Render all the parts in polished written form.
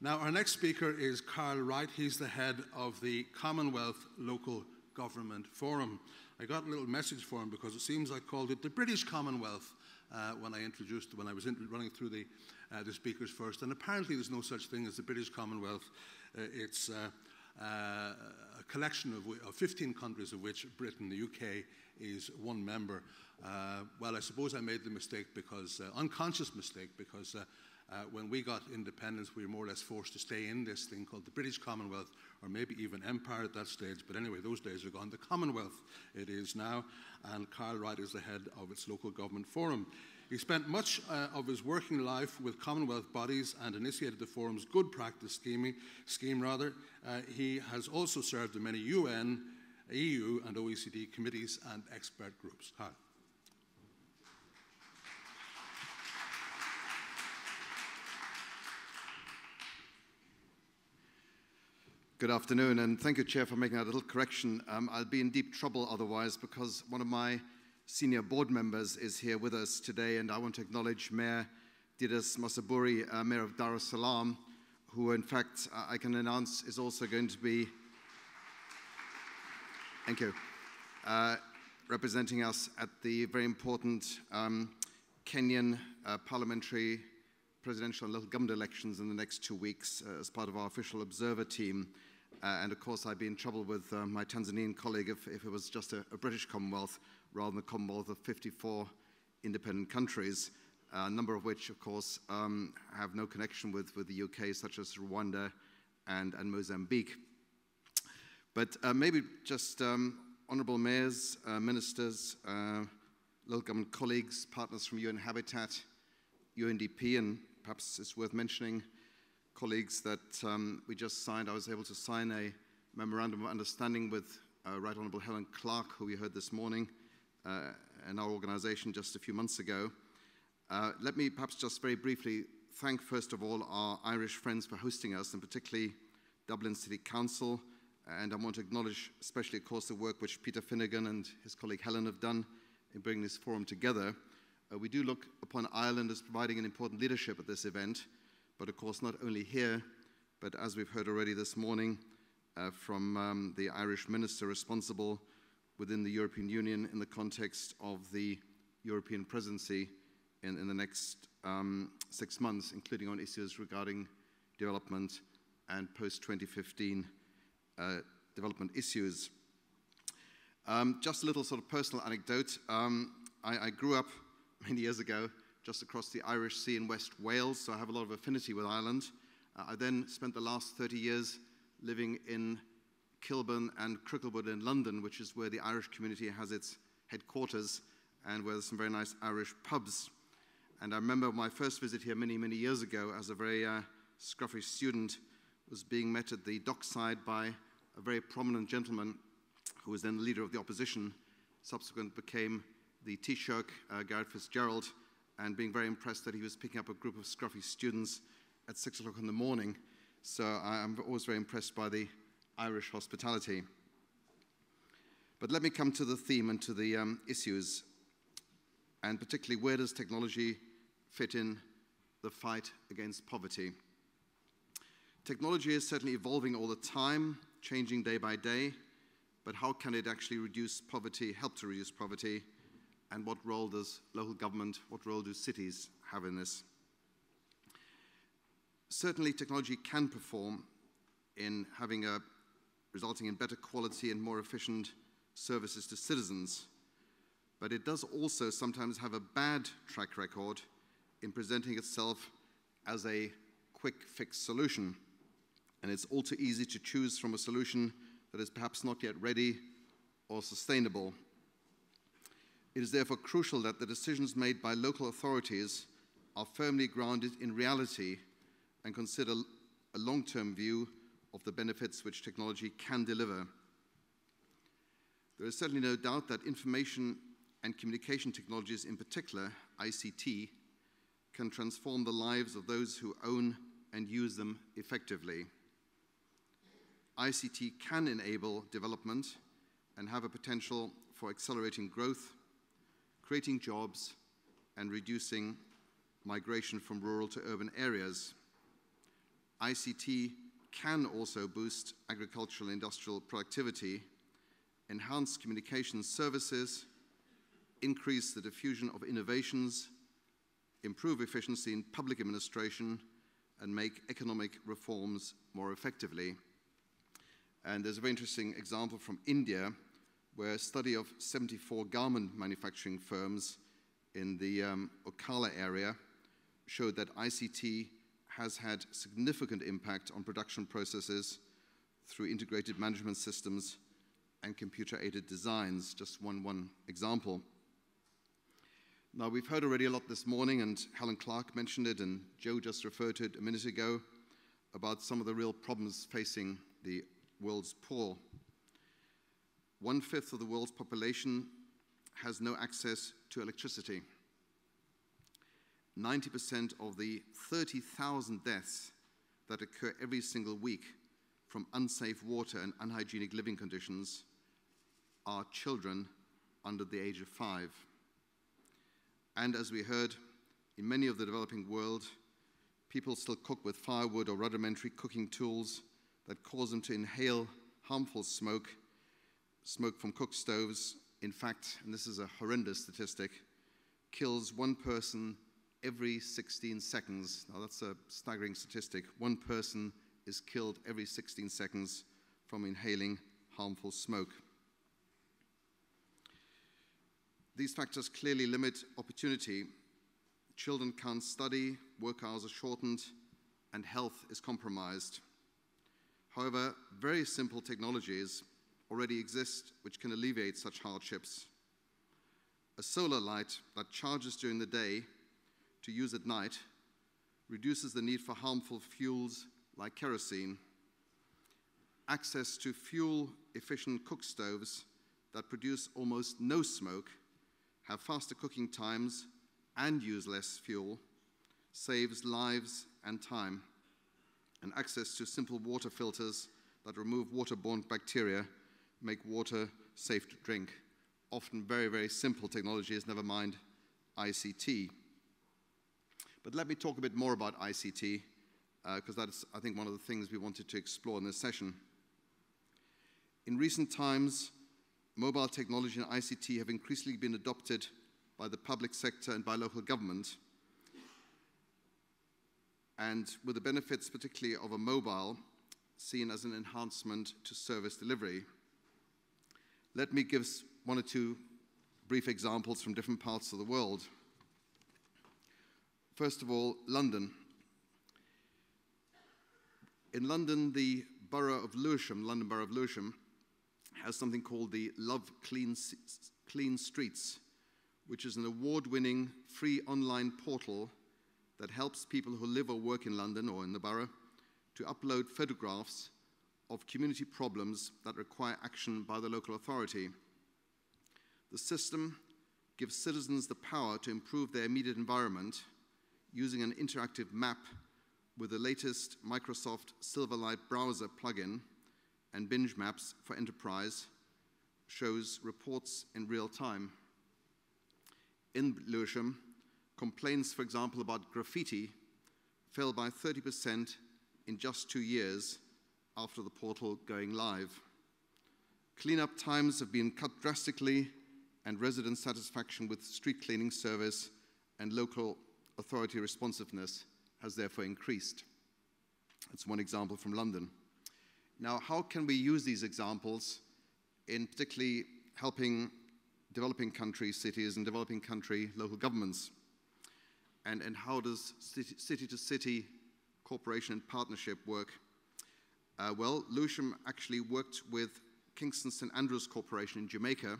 Now, our next speaker is Carl Wright. He's the head of the Commonwealth Local Government Forum. I got a little message for him because it seems I called it the British Commonwealth when I was running through the speakers first. And apparently there's no such thing as the British Commonwealth. It's a collection of 15 countries, of which Britain, the UK, is one member. Well, I suppose I made the mistake because, unconscious mistake, because when we got independence, we were more or less forced to stay in this thing called the British Commonwealth, or maybe even Empire at that stage. But anyway, those days are gone. The Commonwealth it is now, and Carl Wright is the head of its local government forum. He spent much of his working life with Commonwealth bodies and initiated the forum's good practice scheme. He has also served in many UN, EU, and OECD committees and expert groups. Carl. Good afternoon, and thank you, Chair, for making that little correction. I'll be in deep trouble otherwise, because one of my senior board members is here with us today, and I want to acknowledge Mayor Didas Masaburi, Mayor of Dar es Salaam, who in fact I can announce is also going to be, thank you, representing us at the very important Kenyan parliamentary, presidential and local government elections in the next 2 weeks as part of our official observer team. And of course, I'd be in trouble with my Tanzanian colleague if it was just a British Commonwealth rather than a Commonwealth of 54 independent countries, a number of which, of course, have no connection with the UK, such as Rwanda and Mozambique. But maybe just honourable mayors, ministers, local government colleagues, partners from UN Habitat, UNDP, and perhaps it's worth mentioning, colleagues, that we just signed. I was able to sign a memorandum of understanding with Right Honourable Helen Clark, who we heard this morning, in our organisation just a few months ago. Let me perhaps just very briefly thank, first of all, our Irish friends for hosting us, and particularly Dublin City Council. And I want to acknowledge especially, of course, the work which Peter Finnegan and his colleague Helen have done in bringing this forum together. We do look upon Ireland as providing an important leadership at this event, but of course not only here, but as we've heard already this morning from the Irish minister responsible within the European Union in the context of the European presidency in the next 6 months, including on issues regarding development and post-2015 development issues. Just a little sort of personal anecdote. I grew up many years ago just across the Irish Sea in West Wales, so I have a lot of affinity with Ireland. I then spent the last 30 years living in Kilburn and Cricklewood in London, which is where the Irish community has its headquarters and where there's some very nice Irish pubs. And I remember my first visit here many, many years ago as a very scruffy student was being met at the dockside by a very prominent gentleman who was then the leader of the opposition, subsequently became the Taoiseach, Gareth Fitzgerald, and being very impressed that he was picking up a group of scruffy students at 6 o'clock in the morning. So I'm always very impressed by the Irish hospitality. But let me come to the theme and to the issues, and particularly where does technology fit in the fight against poverty? Technology is certainly evolving all the time, changing day by day, but how can it actually reduce poverty, help to reduce poverty? And what role does local government, what role do cities have in this? Certainly technology can perform in resulting in better quality and more efficient services to citizens, but it does also sometimes have a bad track record in presenting itself as a quick fix solution. And it's all too easy to choose from a solution that is perhaps not yet ready or sustainable. It is therefore crucial that the decisions made by local authorities are firmly grounded in reality and consider a long-term view of the benefits which technology can deliver. There is certainly no doubt that information and communication technologies in particular, ICT, can transform the lives of those who own and use them effectively. ICT can enable development and have a potential for accelerating growth, creating jobs, and reducing migration from rural to urban areas. ICT can also boost agricultural and industrial productivity, enhance communication services, increase the diffusion of innovations, improve efficiency in public administration, and make economic reforms more effectively. And there's a very interesting example from India, where a study of 74 garment manufacturing firms in the Okala area showed that ICT has had significant impact on production processes through integrated management systems and computer-aided designs, just one example. Now, we've heard already a lot this morning, and Helen Clark mentioned it, and Joe just referred to it a minute ago, about some of the real problems facing the world's poor. 1/5 of the world's population has no access to electricity. 90% of the 30,000 deaths that occur every single week from unsafe water and unhygienic living conditions are children under the age of 5. And as we heard, in many of the developing world, people still cook with firewood or rudimentary cooking tools that cause them to inhale harmful smoke from cook stoves. In fact, and this is a horrendous statistic, kills one person every 16 seconds. Now that's a staggering statistic. One person is killed every 16 seconds from inhaling harmful smoke. These factors clearly limit opportunity. Children can't study, work hours are shortened, and health is compromised. However, very simple technologies already exist which can alleviate such hardships. A solar light that charges during the day to use at night reduces the need for harmful fuels like kerosene. Access to fuel-efficient cook stoves that produce almost no smoke, have faster cooking times, and use less fuel, saves lives and time. And access to simple water filters that remove waterborne bacteria make water safe to drink. Often very, very simple technologies, never mind ICT. But let me talk a bit more about ICT, because that's, I think, one of the things we wanted to explore in this session. In recent times, mobile technology and ICT have increasingly been adopted by the public sector and by local government. And with the benefits, particularly of a mobile, seen as an enhancement to service delivery. Let me give one or two brief examples from different parts of the world. First of all, London. In London, the borough of Lewisham, London Borough of Lewisham, has something called the Love Clean Streets, which is an award-winning free online portal that helps people who live or work in London or in the borough to upload photographs of community problems that require action by the local authority. The system gives citizens the power to improve their immediate environment using an interactive map with the latest Microsoft Silverlight browser plugin, and Binge Maps for Enterprise shows reports in real time. In Lewisham, complaints, for example, about graffiti fell by 30% in just 2 years after the portal going live. Cleanup times have been cut drastically, and resident satisfaction with street cleaning service and local authority responsiveness has therefore increased. That's one example from London. Now, how can we use these examples in particularly helping developing country cities and developing country local governments? And how does city-to-city cooperation and partnership work? Well, Lewisham actually worked with Kingston St Andrews Corporation in Jamaica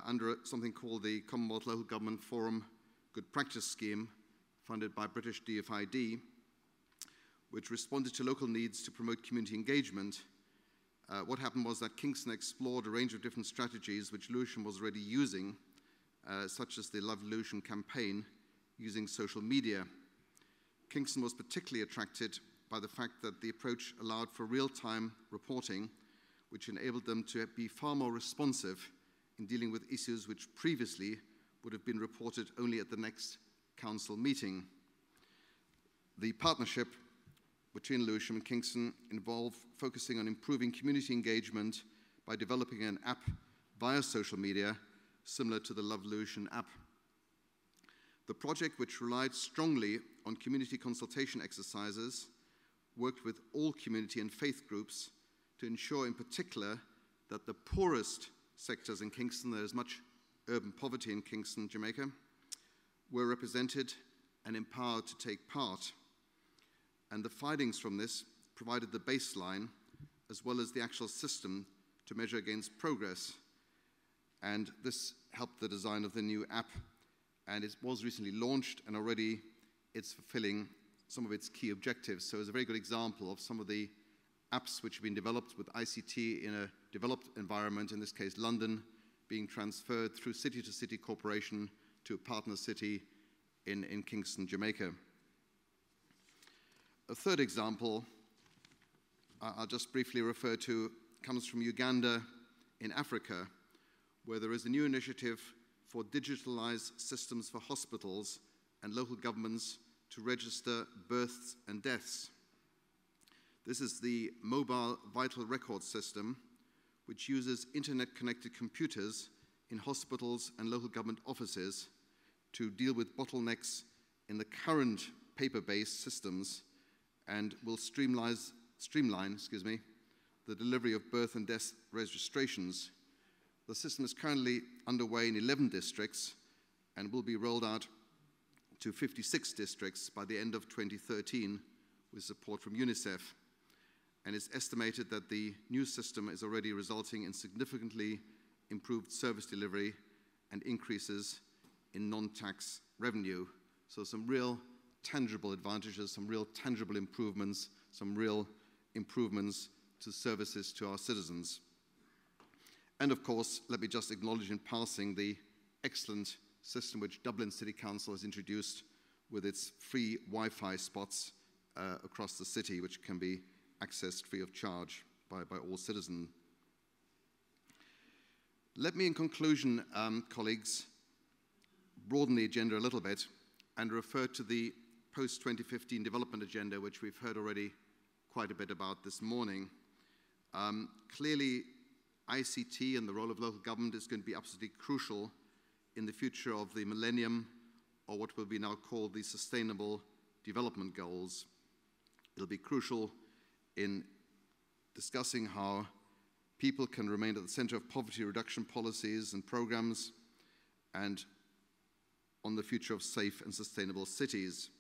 under something called the Commonwealth Local Government Forum Good Practice Scheme, funded by British DFID, which responded to local needs to promote community engagement. What happened was that Kingston explored a range of different strategies which Lewisham was already using, such as the Love Lewisham campaign, using social media. Kingston was particularly attracted by the fact that the approach allowed for real-time reporting, which enabled them to be far more responsive in dealing with issues which previously would have been reported only at the next council meeting. The partnership between Lewisham and Kingston involve focusing on improving community engagement by developing an app via social media, similar to the Love Lewisham app. The project, which relied strongly on community consultation exercises, worked with all community and faith groups to ensure in particular that the poorest sectors in Kingston, there is much urban poverty in Kingston, Jamaica, were represented and empowered to take part. And the findings from this provided the baseline as well as the actual system to measure against progress. And this helped the design of the new app. And it was recently launched, and already it's fulfilling some of its key objectives. So it's a very good example of some of the apps which have been developed with ICT in a developed environment, in this case London, being transferred through city-to-city cooperation to a partner city in Kingston, Jamaica. A third example I'll just briefly refer to comes from Uganda in Africa, where there is a new initiative for digitalized systems for hospitals and local governments to register births and deaths. This is the Mobile Vital Record System, which uses internet-connected computers in hospitals and local government offices to deal with bottlenecks in the current paper-based systems and will streamline the delivery of birth and death registrations. The system is currently underway in 11 districts and will be rolled out to 56 districts by the end of 2013 with support from UNICEF. And it's estimated that the new system is already resulting in significantly improved service delivery and increases in non-tax revenue. So some real tangible advantages, some real tangible improvements, some real improvements to services to our citizens. And of course, let me just acknowledge in passing the excellent system which Dublin City Council has introduced with its free Wi-Fi spots across the city, which can be accessed free of charge by all citizens. Let me, in conclusion, colleagues, broaden the agenda a little bit and refer to the post-2015 development agenda, which we've heard already quite a bit about this morning. Clearly, ICT and the role of local government is going to be absolutely crucial in the future of the millennium, or what will be now called the Sustainable Development Goals. It'll be crucial in discussing how people can remain at the center of poverty reduction policies and programs, and on the future of safe and sustainable cities.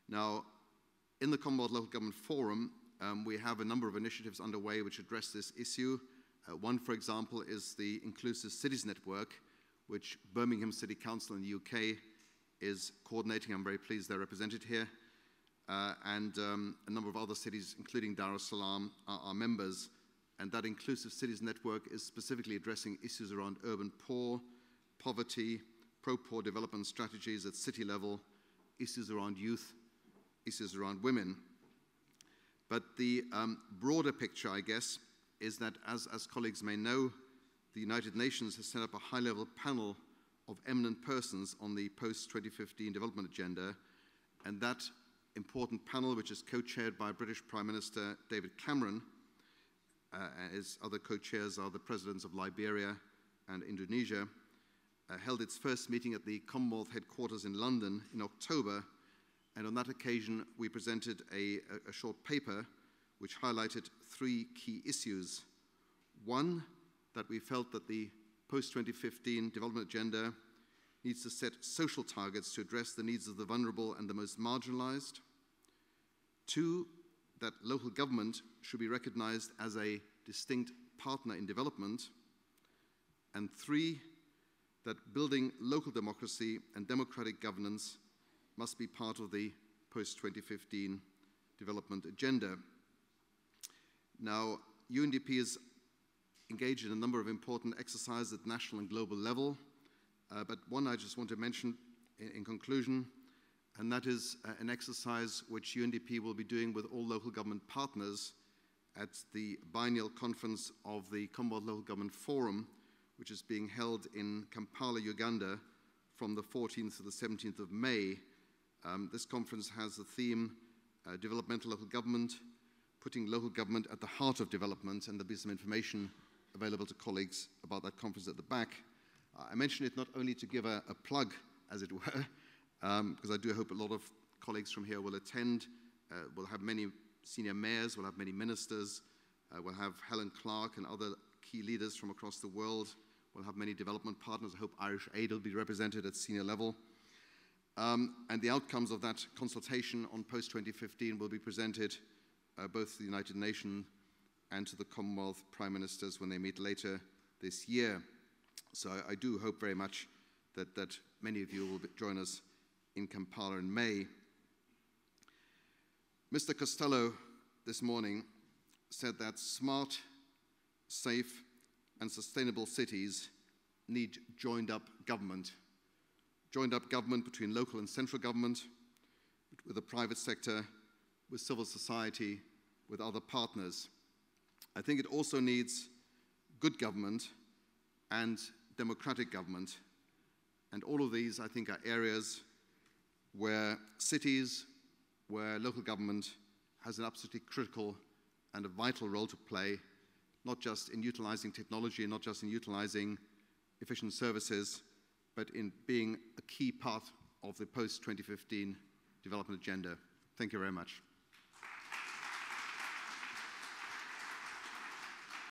Now, in the Commonwealth Local Government Forum, we have a number of initiatives underway which address this issue. One, for example, is the Inclusive Cities Network, which Birmingham City Council in the UK is coordinating. I'm very pleased they're represented here. And a number of other cities, including Dar es Salaam, are members. And that Inclusive Cities Network is specifically addressing issues around urban poor, poverty, pro-poor development strategies at city level, issues around youth, issues around women. But the broader picture, I guess, is that, as colleagues may know, the United Nations has set up a high-level panel of eminent persons on the post-2015 development agenda, and that important panel, which is co-chaired by British Prime Minister David Cameron, as other co-chairs are the presidents of Liberia and Indonesia, held its first meeting at the Commonwealth headquarters in London in October, and on that occasion we presented a short paper which highlighted three key issues. One, that we felt that the post-2015 development agenda needs to set social targets to address the needs of the vulnerable and the most marginalized. Two, that local government should be recognized as a distinct partner in development. And three, that building local democracy and democratic governance must be part of the post-2015 development agenda. Now, UNDP is engaged in a number of important exercises at national and global level, but one I just want to mention in conclusion, and that is an exercise which UNDP will be doing with all local government partners at the biennial conference of the Commonwealth Local Government Forum, which is being held in Kampala, Uganda, from the 14th to the 17th of May. This conference has the theme developmental local government, putting local government at the heart of development, and there'll be some information available to colleagues about that conference at the back. I mention it not only to give a plug, as it were, because I do hope a lot of colleagues from here will attend. We'll have many senior mayors, we'll have many ministers, we'll have Helen Clark and other key leaders from across the world. We'll have many development partners. I hope Irish Aid will be represented at senior level. And the outcomes of that consultation on post-2015 will be presented both to the United Nations and to the Commonwealth Prime Ministers when they meet later this year. So I do hope very much that many of you will join us in Kampala in May. Mr. Costello this morning said that smart, safe, and sustainable cities need joined-up government. Joined-up government between local and central government, with the private sector, with civil society, with other partners. I think it also needs good government and democratic government. And all of these, I think, are areas where cities, where local government has an absolutely critical and a vital role to play, not just in utilizing technology, not just in utilizing efficient services, but in being a key part of the post-2015 development agenda. Thank you very much.